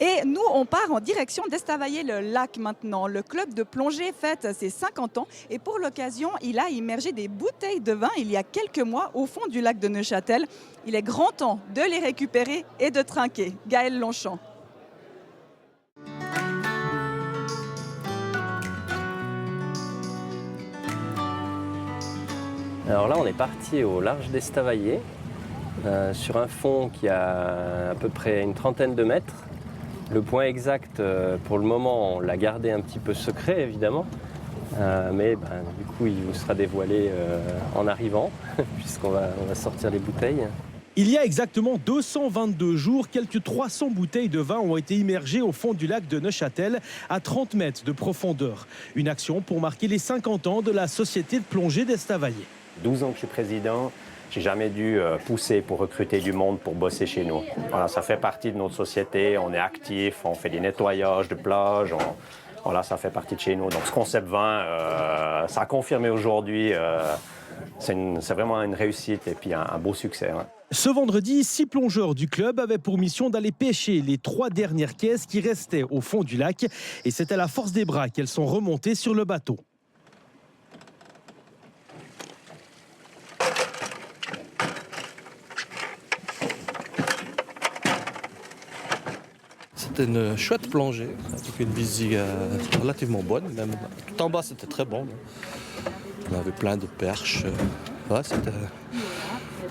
Et nous, on part en direction d'Estavayer-le-Lac maintenant. Le club de plongée fête ses 50 ans et pour l'occasion, il a immergé des bouteilles de vin il y a quelques mois au fond du lac de Neuchâtel. Il est grand temps de les récupérer et de trinquer. Gaël Longchamp. Alors là, on est parti au large d'Estavayer, sur un fond qui a à peu près une trentaine de mètres. Le point exact, pour le moment, on l'a gardé un petit peu secret, évidemment. Mais du coup, il vous sera dévoilé en arrivant, puisqu'on va sortir les bouteilles. Il y a exactement 222 jours, quelques 300 bouteilles de vin ont été immergées au fond du lac de Neuchâtel, à 30 mètres de profondeur. Une action pour marquer les 50 ans de la Société de plongée d'Estavayer. 12 ans que je suis président, j'ai jamais dû pousser pour recruter du monde pour bosser chez nous. Voilà, ça fait partie de notre société, on est actif, on fait des nettoyages de plages, voilà, ça fait partie de chez nous. Donc ce concept vin, ça a confirmé aujourd'hui, c'est vraiment une réussite et puis un beau succès. Hein. Ce vendredi, 6 plongeurs du club avaient pour mission d'aller pêcher les 3 dernières caisses qui restaient au fond du lac. Et c'est à la force des bras qu'elles sont remontées sur le bateau. C'était une chouette plongée, avec une visée relativement bonne. Même tout en bas, c'était très bon. On avait plein de perches. Ouais, c'était...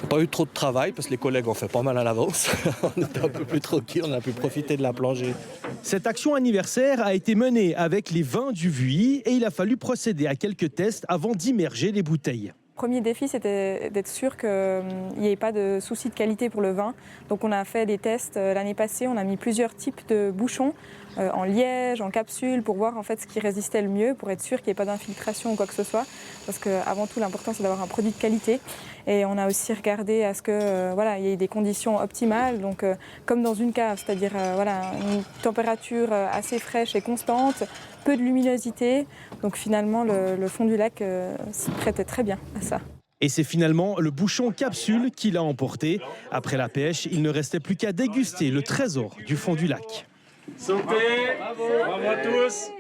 Il n'y a pas eu trop de travail parce que les collègues ont fait pas mal à l'avance. On était un peu plus tranquille, on a pu profiter de la plongée. Cette action anniversaire a été menée avec les vins du Vuilly et il a fallu procéder à quelques tests avant d'immerger les bouteilles. Le premier défi, c'était d'être sûr qu'il n'y ait pas de souci de qualité pour le vin. Donc on a fait des tests l'année passée, on a mis plusieurs types de bouchons, en liège, en capsule, pour voir en fait ce qui résistait le mieux, pour être sûr qu'il n'y ait pas d'infiltration ou quoi que ce soit. Parce qu'avant tout, l'important, c'est d'avoir un produit de qualité. Et on a aussi regardé à ce que voilà, il y ait des conditions optimales, donc comme dans une cave, c'est-à-dire voilà, une température assez fraîche et constante, peu de luminosité. Donc finalement, le fond du lac s'y prêtait très bien à ça. Et c'est finalement le bouchon capsule qui l'a emporté. Après la pêche, il ne restait plus qu'à déguster le trésor du fond du lac. Santé, bravo à tous.